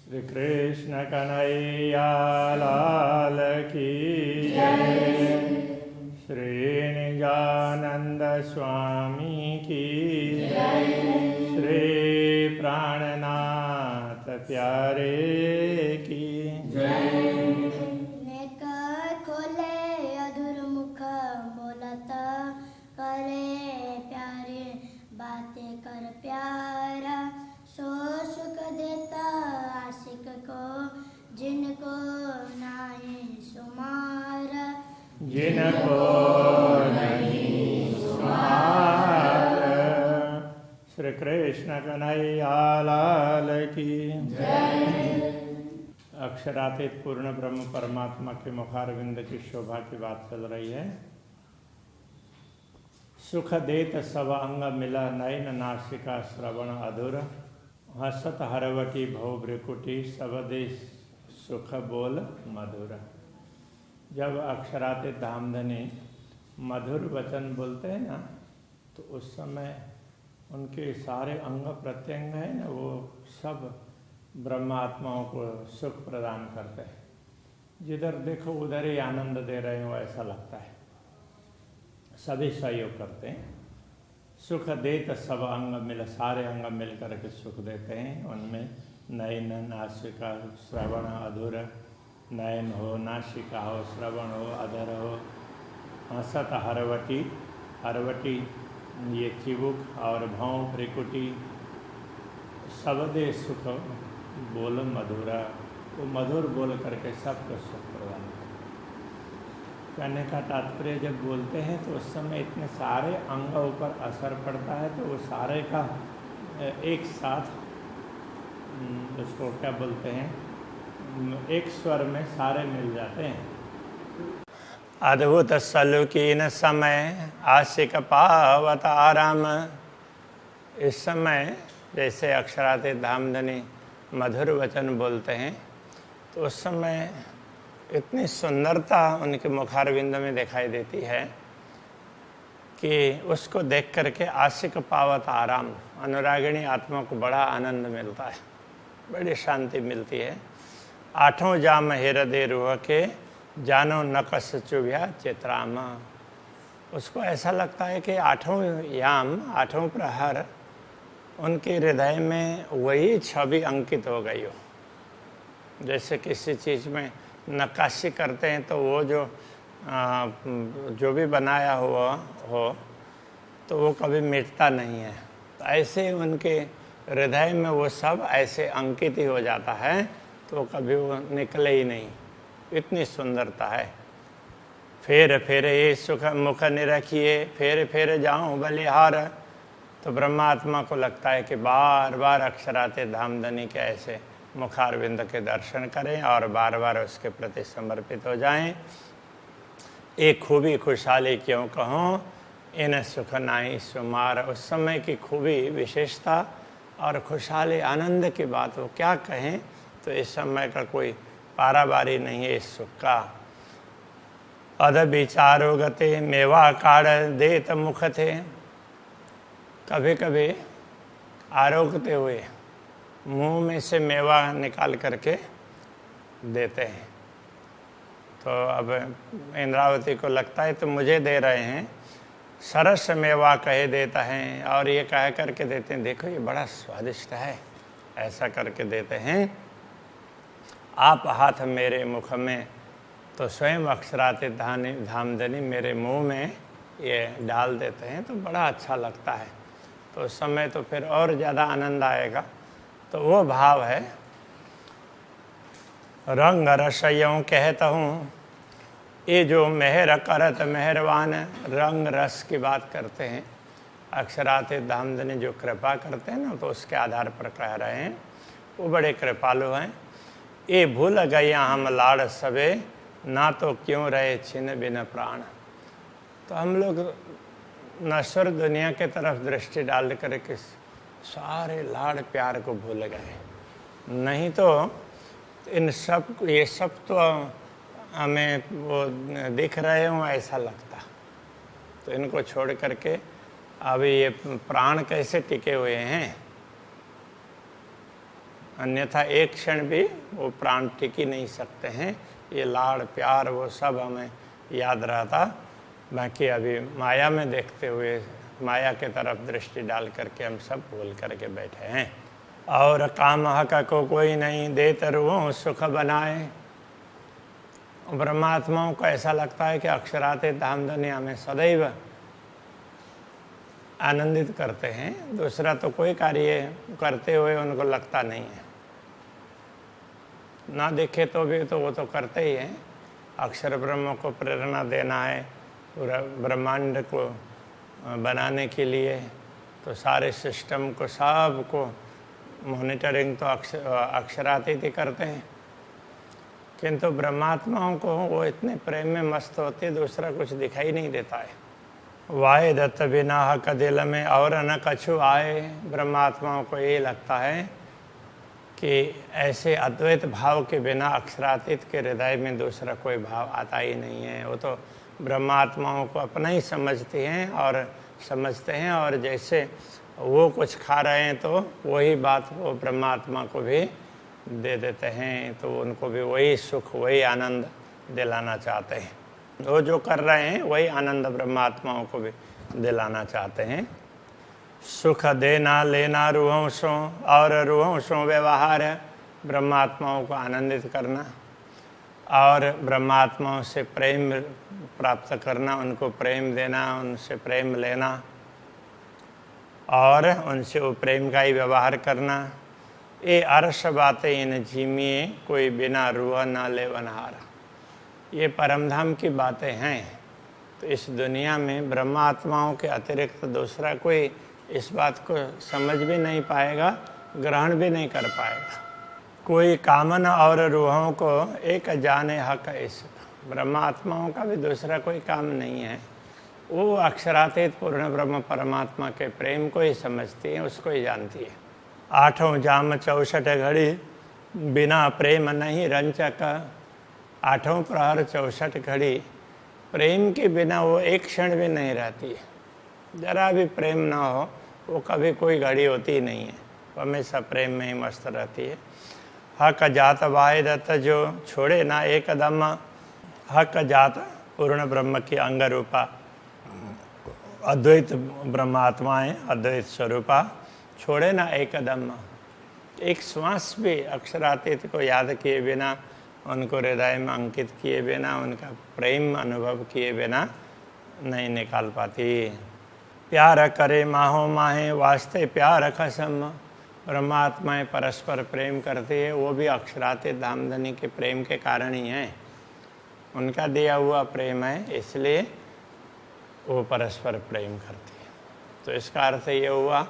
श्री कृष्ण कन्हैया लाल की जय। श्री निजानंद स्वामी की जय। श्री प्राणनाथ प्यारे की जय। नेत्र खोले अधूर मुख बोलता करे प्यारे बातें कर प्यारा सो सुख देता आशिक को जिनको नाही सुमारा जिनको नहीं सुमारा। श्री कृष्ण कन्हैया लाल की जय। अक्षरातीत पूर्ण ब्रह्म परमात्मा के मुखारविंद की शोभा की बात चल रही है। सुख देत सब अंग मिला नयन नासिका श्रवण अधुर हसत हरवटी भव भ्रिकुटी सबदे सुख बोल मधुर। जब अक्षरातीत धामधनी मधुर वचन बोलते हैं ना, तो उस समय उनके सारे अंग प्रत्यंग है ना, वो सब ब्रह्मात्माओं को सुख प्रदान करते हैं। जिधर देखो उधर ही आनंद दे रहे हो ऐसा लगता है। सभी सहयोग करते हैं। सुख देत सब अंग मिल, सारे अंग मिल करके सुख देते हैं। उनमें नयन नासिका श्रवण अधुर, नयन हो, नासिका हो, श्रवण हो, अधर हो, हसत हरवटी, हरवटी ये चिबुक और भौं भ्रिकुटी सबदे सुख बोल मधुरा, वो मधुर बोल करके सबको सुख प्रदान करते। कहने का तात्पर्य जब बोलते हैं तो उस समय इतने सारे अंगों पर असर पड़ता है, तो वो सारे का एक साथ उसको क्या बोलते हैं, एक स्वर में सारे मिल जाते हैं। अद्भुत सलुकीन समय आशिक पावत आराम। इस समय जैसे अक्षरातीत धामधनी मधुर वचन बोलते हैं, तो उस समय इतनी सुंदरता उनके मुखारविंद में दिखाई देती है कि उसको देख करके आशिक पावत आराम, अनुरागिणी आत्मा को बड़ा आनंद मिलता है, बड़ी शांति मिलती है। आठों जाम हृदय रूह के जानो नकस चुभ्या चित्राम। उसको ऐसा लगता है कि आठों याम, आठों प्रहर उनके हृदय में वही छवि अंकित हो गई हो। जैसे किसी चीज़ में नक्काशी करते हैं तो वो जो भी बनाया हुआ हो तो वो कभी मिटता नहीं है, तो ऐसे उनके हृदय में वो सब ऐसे अंकित ही हो जाता है, तो कभी वो निकले ही नहीं। इतनी सुंदरता है। फेर फेर ये सुख मुख निरखिए, फेर फेर जाऊं बलिहार। तो ब्रह्मात्मा को लगता है कि बार बार अक्षरातीत धामधनी के ऐसे मुखारविंद के दर्शन करें और बार बार उसके प्रति समर्पित हो जाएं। एक खूबी खुशहाली क्यों कहूँ, इन सुख नाई सुमार। उस समय की खूबी, विशेषता और खुशहाली आनंद की बात वो क्या कहें, तो इस समय का कोई पारावारी नहीं है इस सुख का। अध विचारो गते मेवा काढ़ देत मुख थे। कभी कभी आरोगते हुए मुंह में से मेवा निकाल करके देते हैं। तो अब इंद्रावती को लगता है तो मुझे दे रहे हैं, सरस मेवा कहे देता है, और ये कह करके देते हैं, देखो ये बड़ा स्वादिष्ट है, ऐसा करके देते हैं। आप हाथ मेरे मुख में, तो स्वयं अक्षरातीत धामधनी मेरे मुंह में ये डाल देते हैं, तो बड़ा अच्छा लगता है। तो उस समय तो फिर और ज़्यादा आनंद आएगा। तो वो भाव है। रंग रसयों कहता हूँ, ये जो मेहर करत मेहरबान, रंग रस की बात करते हैं। अक्षरातीत धामधनी जो कृपा करते हैं ना, तो उसके आधार पर कह रहे हैं, वो बड़े कृपालु हैं। ये भूल गया हम लाड़ सबे, ना तो क्यों रहे छिन बिन प्राण। तो हम लोग नश्वर दुनिया के तरफ दृष्टि डाल करके सारे लाड़ प्यार को भूल गए। नहीं तो इन सब, ये सब तो हमें वो दिख रहे हों ऐसा लगता, तो इनको छोड़ करके अभी ये प्राण कैसे टिके हुए हैं। अन्यथा एक क्षण भी वो प्राण टिक ही नहीं सकते हैं। ये लाड़ प्यार वो सब हमें याद रहता, बाकी अभी माया में देखते हुए माया के तरफ दृष्टि डाल करके हम सब भूल करके बैठे हैं। और काम हक को कोई नहीं देते रूहों सुख बनाए। ब्रह्मात्माओं को ऐसा लगता है कि अक्षराते धामधनी हमें सदैव आनंदित करते हैं, दूसरा तो कोई कार्य करते हुए उनको लगता नहीं है। ना देखे तो भी तो वो तो करते ही हैं। अक्षर ब्रह्म को प्रेरणा देना है, पूरा ब्रह्मांड को बनाने के लिए, तो सारे सिस्टम को सब को मॉनिटरिंग तो अक्षरातीत ही करते हैं। किंतु ब्रह्मात्माओं को वो इतने प्रेम में मस्त होते, दूसरा कुछ दिखाई नहीं देता है। वाहे दत्त बिना हक दिल में और न कछु आए। ब्रह्मात्माओं को ये लगता है कि ऐसे अद्वैत भाव के बिना अक्षरातीत के हृदय में दूसरा कोई भाव आता ही नहीं है। वो तो ब्रह्मात्माओं को अपना ही समझते हैं और जैसे वो कुछ खा रहे हैं तो वही बात वो ब्रह्मात्मा को भी दे देते हैं, तो उनको भी वही सुख वही आनंद दिलाना चाहते हैं। वो जो कर रहे हैं वही आनंद ब्रह्मात्माओं को भी दिलाना चाहते हैं। सुख देना लेना रूहों और रूहों व्यवहार है, ब्रह्मात्माओं को आनंदित करना और ब्रह्मात्माओं से प्रेम प्राप्त करना, उनको प्रेम देना, उनसे प्रेम लेना और उनसे वो प्रेम का ही व्यवहार करना। ये अर्श बातें इन जीमिए कोई बिना रूह ना ले वनहार। ये परमधाम की बातें हैं, तो इस दुनिया में ब्रह्मात्माओं के अतिरिक्त दूसरा कोई इस बात को समझ भी नहीं पाएगा, ग्रहण भी नहीं कर पाएगा। कोई कामन और रूहों को एक जाने हक इसका। ब्रह्मात्माओं का भी दूसरा कोई काम नहीं है, वो अक्षरातीत पूर्ण ब्रह्म परमात्मा के प्रेम को ही समझती है, उसको ही जानती है। आठों जाम 64 घड़ी बिना प्रेम नहीं रंचक। आठों प्रहर 64 घड़ी प्रेम के बिना वो एक क्षण भी नहीं रहती है। जरा भी प्रेम ना हो वो कभी कोई घड़ी होती ही नहीं है, हमेशा प्रेम में ही मस्त रहती है। हक जात वाहे दत्त जो छोड़े ना एकदम। हक जात पूर्ण ब्रह्म की अंग रूपा अद्वैत ब्रह्मात्माएं, अद्वैत स्वरूपा, छोड़े ना एकदम। एक श्वास भी अक्षरातीत को याद किए बिना, उनको हृदय में अंकित किए बिना, उनका प्रेम अनुभव किए बिना नहीं निकाल पाती। प्यार करे माहो माहे वास्ते प्यार कसम। ब्रह्मात्माएं परस्पर प्रेम करती है, वो भी अक्षरातीत धामधनी के प्रेम के कारण ही हैं। उनका दिया हुआ प्रेम है, इसलिए वो परस्पर प्रेम करती है। तो इसका अर्थ ये हुआ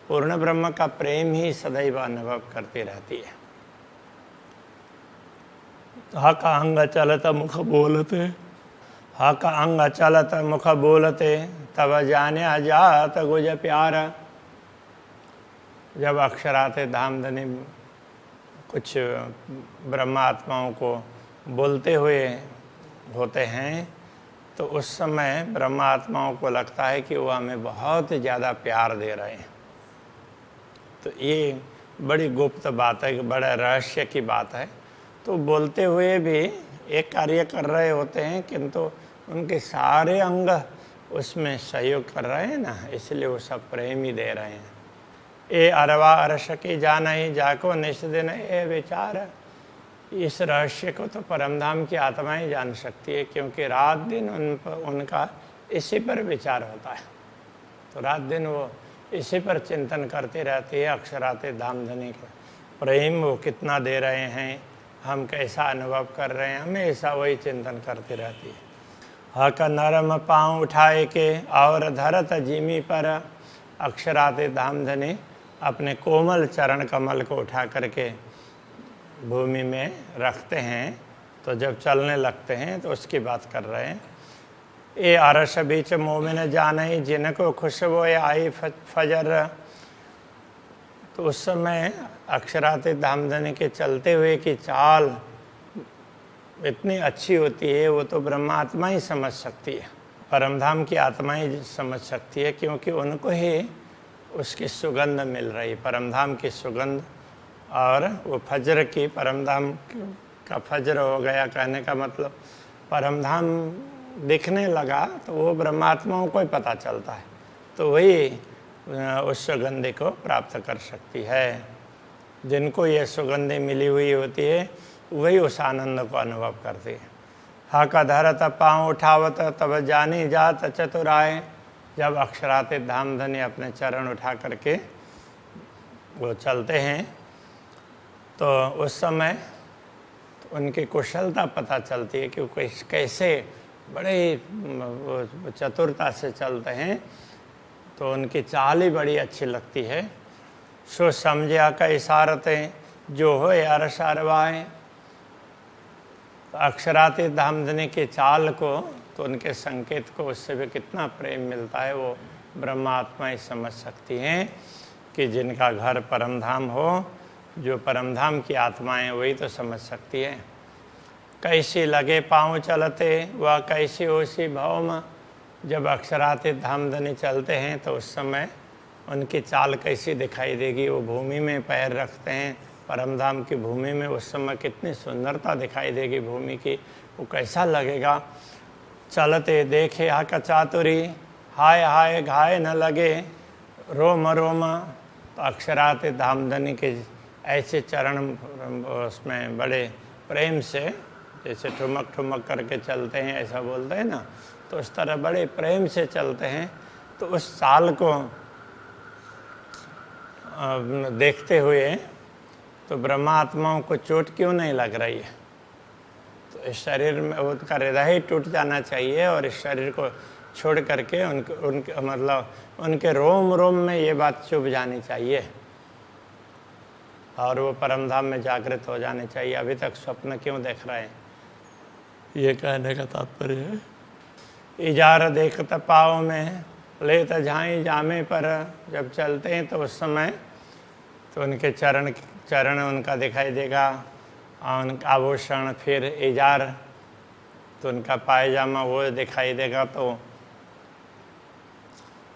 पूर्ण ब्रह्म का प्रेम ही सदैव अनुभव करती रहती है। हक अंग चलत मुख बोलते, हक अंग चलत मुख बोलते, तब जाने जात गुज प्यार। जब अक्षराते धामधनी कुछ ब्रह्मात्माओं को बोलते हुए होते हैं, तो उस समय ब्रह्मात्माओं को लगता है कि वो हमें बहुत ज़्यादा प्यार दे रहे हैं। तो ये बड़ी गुप्त बात है, बड़ा रहस्य की बात है। तो बोलते हुए भी एक कार्य कर रहे होते हैं, किंतु उनके सारे अंग उसमें सहयोग कर रहे हैं ना, इसलिए वो सब प्रेम ही दे रहे हैं। ए अरवा अरश की जान ही जाको निष्दिन ए विचार। इस रहस्य को तो परमधाम की आत्मा ही जान सकती है, क्योंकि रात दिन उनका इसी पर विचार होता है। तो रात दिन वो इसी पर चिंतन करती रहती है, अक्षराते धामधनी का प्रेम वो कितना दे रहे हैं, हम कैसा अनुभव कर रहे हैं, हमेशा वही चिंतन करती रहती है। हक नरम पाँव उठाए के और धरत जिमी पर। अक्षराते धामधनी अपने कोमल चरण कमल को उठा करके भूमि में रखते हैं, तो जब चलने लगते हैं तो उसकी बात कर रहे हैं। ये अरश बीच मोमिन जाने जिनको खुशबू आई फजर। तो उस समय अक्षराते धामधनी के चलते हुए की चाल इतनी अच्छी होती है, वो तो ब्रह्मात्मा ही समझ सकती है, परमधाम की आत्मा ही समझ सकती है, क्योंकि उनको ही उसकी सुगंध मिल रही, परमधाम की सुगंध और वो फज्र की परमधाम का फज्र हो गया, कहने का मतलब परमधाम दिखने लगा तो वो ब्रह्मात्माओं को ही पता चलता है, तो वही उस सुगंधि को प्राप्त कर सकती है। जिनको ये सुगंधि मिली हुई होती है वही उस आनंद को अनुभव करती है। हक धरत पाँव उठावत तब जानी जात चतुराय। जब अक्षरातीत धामधनी अपने चरण उठा करके वो चलते हैं तो उस समय उनकी कुशलता पता चलती है कि वो कैसे बड़े चतुरता से चलते हैं, तो उनकी चाल ही बड़ी अच्छी लगती है। सो समझा का इशारतें जो हो यार शारवाएँ। तो अक्षरातीत धामधनी की चाल को, तो उनके संकेत को, उससे भी कितना प्रेम मिलता है वो ब्रह्मात्मा ही समझ सकती हैं कि जिनका घर परमधाम हो, जो परमधाम की आत्माएं वही तो समझ सकती है। कैसी लगे पाँव चलते वह कैसी ओसी भौम। जब अक्षरातीत धामधनी चलते हैं तो उस समय उनकी चाल कैसी दिखाई देगी। वो भूमि में पैर रखते हैं, परमधाम की भूमि में, उस समय कितनी सुंदरता दिखाई देगी भूमि की, वो कैसा लगेगा। चलते देखे का चातुरी हाय हाय घाय न लगे रोम रोम। तो अक्षरातीत धामधनी के ऐसे चरण उसमें बड़े प्रेम से, जैसे ठुमक ठुमक करके चलते हैं ऐसा बोलते हैं ना, तो उस तरह बड़े प्रेम से चलते हैं। तो उस चाल को देखते हुए तो ब्रह्मात्माओं को चोट क्यों नहीं लग रही है। तो इस शरीर में उनका हृदय ही टूट जाना चाहिए और इस शरीर को छोड़ करके उनके मतलब उनके रोम रोम में ये बात चुभ जानी चाहिए और वो परमधाम में जागृत हो जाने चाहिए। अभी तक स्वप्न क्यों देख रहे हैं, ये कहने का तात्पर्य है। इजार देखत पाँव में ले तझाई जामे पर। जब चलते हैं तो उस समय तो उनके चरण उनका दिखाई देगा, उनका आभूषण, फिर इजार तो उनका पायजामा वो दिखाई देगा।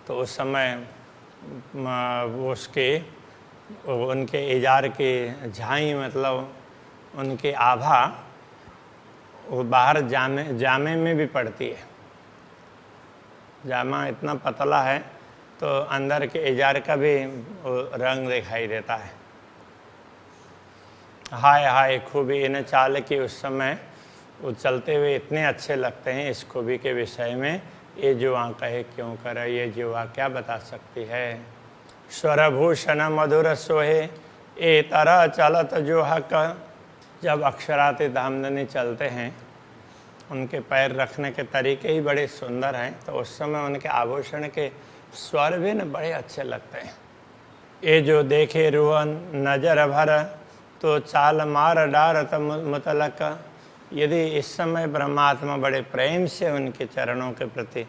तो उस समय उसके उनके इजार की झाई मतलब उनकी आभा वो बाहर जामे में भी पड़ती है। जामा इतना पतला है तो अंदर के इजार का भी रंग दिखाई देता है। हाय हाय खूबी इन चाल की। उस समय वो चलते हुए इतने अच्छे लगते हैं। इस खूबी के विषय में ये जुआ कहे क्यों करे, ये जुआ क्या बता सकती है। स्वरभूषण मधुर सोहे ए तरह चलत जो हक। जब अक्षरातीत धामधनी चलते हैं उनके पैर रखने के तरीके ही बड़े सुंदर हैं, तो उस समय उनके आभूषण के स्वर भी न बड़े अच्छे लगते हैं। ये जो देखे रूह नजर भर तो चाल मार डारत मुतलक। यदि इस समय ब्रह्मात्मा बड़े प्रेम से उनके चरणों के प्रति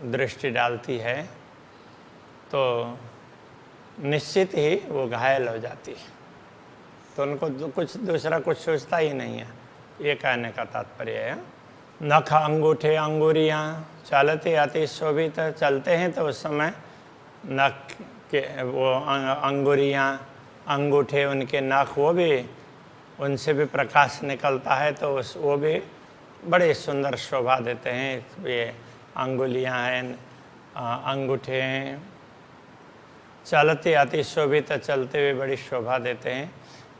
दृष्टि डालती है तो निश्चित ही वो घायल हो जाती है, तो उनको कुछ दूसरा कुछ सोचता ही नहीं है, ये कहने का तात्पर्य है। नख अंगूठे अंगुरियाँ चलते अति शोभित। चलते हैं तो उस समय नख के वो अंगुरियाँ, अंगूठे, उनके नख, वो भी उनसे भी प्रकाश निकलता है, तो वो भी बड़े सुंदर शोभा देते हैं। ये अंगुलियाँ हैं, अंगूठे हैं, चलते अति शोभित, चलते हुए बड़ी शोभा देते हैं।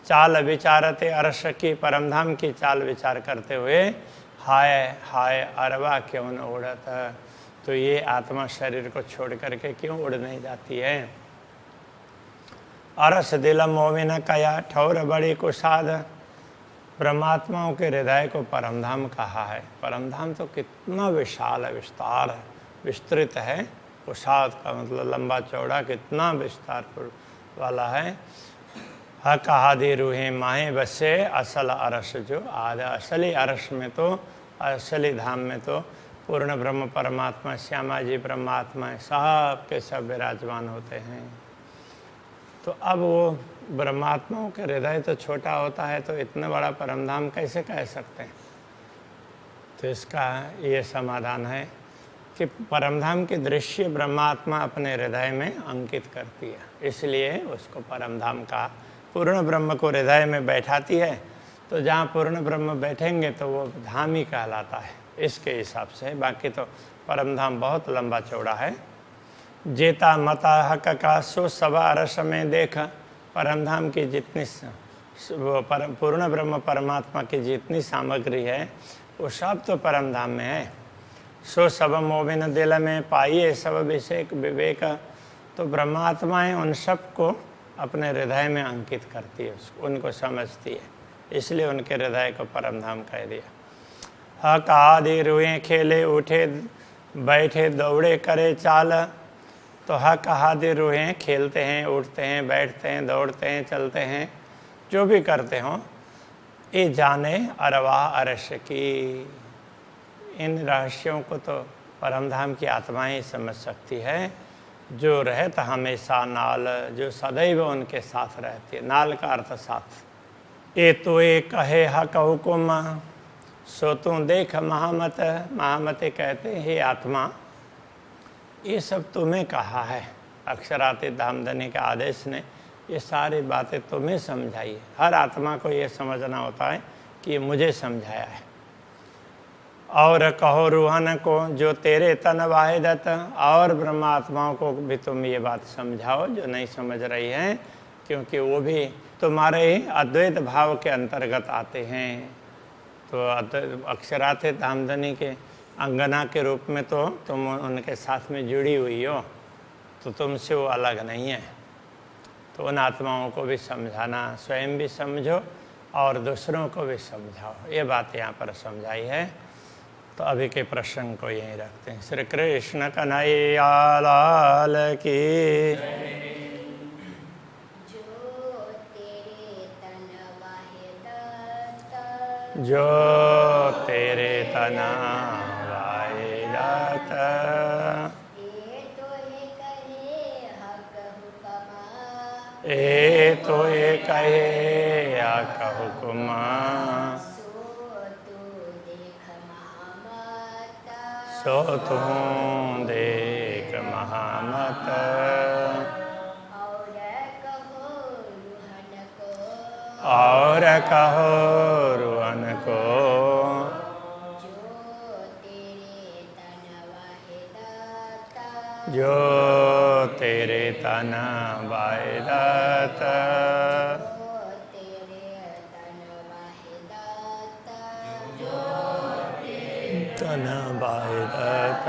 चाल विचारते अर्श की। परमधाम की चाल विचार करते हुए हाय हाय अरवा क्यों न उड़त। तो ये आत्मा शरीर को छोड़ करके क्यों उड़ नहीं जाती है। अरस दिल मोमिन कया ठौर बड़ी कुसाद। ब्रह्मात्माओं के हृदय को परमधाम कहा है। परमधाम तो कितना विशाल है, विस्तार है, विस्तृत है। कुसाद का मतलब लंबा चौड़ा, कितना विस्तार वाला है। हक आदि रूहें माहे बसे असल अरस जो आधा। असली अरस में तो, असली धाम में तो पूर्ण ब्रह्म परमात्मा, श्यामा जी ब्रह्मात्मा सब के सब विराजमान होते हैं। तो अब वो ब्रह्मात्माओं के हृदय तो छोटा होता है, तो इतना बड़ा परमधाम कैसे कह सकते हैं। तो इसका ये समाधान है कि परमधाम के दृश्य ब्रह्मात्मा अपने हृदय में अंकित करती है, इसलिए उसको परमधाम का पूर्ण ब्रह्म को हृदय में बैठाती है, तो जहाँ पूर्ण ब्रह्म बैठेंगे तो वो धाम ही कहलाता है इसके हिसाब से। बाकी तो परम धाम बहुत लंबा चौड़ा है। जेता मता हक का सो सवा अरस में देख, परम धाम की जितनी पूर्ण ब्रह्म परमात्मा की जितनी सामग्री है वो सब तो परम धाम में है। सो सब मोबिन दिल में पाइए सब विषेक विवेक, तो ब्रह्मात्माएं उन सब को अपने हृदय में अंकित करती है, उनको समझती है, इसलिए उनके हृदय को परम धाम कह दिया। हक आदि रुए खेले उठे बैठे दौड़े करे चाल, तो हक आदि रुए खेलते हैं, उठते हैं, बैठते हैं, दौड़ते हैं, चलते हैं, जो भी करते हों, ये जाने अरवाह अरश की। इन रहस्यों को तो परमधाम की आत्माएं ही समझ सकती है, जो रहता हमेशा नाल, जो सदैव उनके साथ रहती है। नाल का अर्थ साथ। ए तो ए कहे हक हुकुम, सो तू देख महामत। महामते कहते हैं, हे आत्मा, ये सब तुम्हें कहा है। अक्षरातीत धामधनी के आदेश ने ये सारी बातें तुम्हें समझाई है। हर आत्मा को ये समझना होता है कि ये मुझे समझाया है। और कहो रूहन को जो तेरे तन वाहिदत, और ब्रह्मात्माओं को भी तुम ये बात समझाओ जो नहीं समझ रही हैं, क्योंकि वो भी तुम्हारे ही अद्वैत भाव के अंतर्गत आते हैं। तो अक्षरातीत धामधनी के अंगना के रूप में तो तुम उनके साथ में जुड़ी हुई हो, तो तुमसे वो अलग नहीं है। तो उन आत्माओं को भी समझाना, स्वयं भी समझो और दूसरों को भी समझाओ, ये बात यहाँ पर समझाई है। तो अभी के प्रसंग को यहीं रखते हैं। श्री कृष्ण कन्हैया लाल की। जो तेरे तना वाहिदत, ए तो ये कहे हक हुकुमा, सो तू देख महामत। और कहो रुहन को, जो तेरे तन वाहिदत, तन वाहिदत।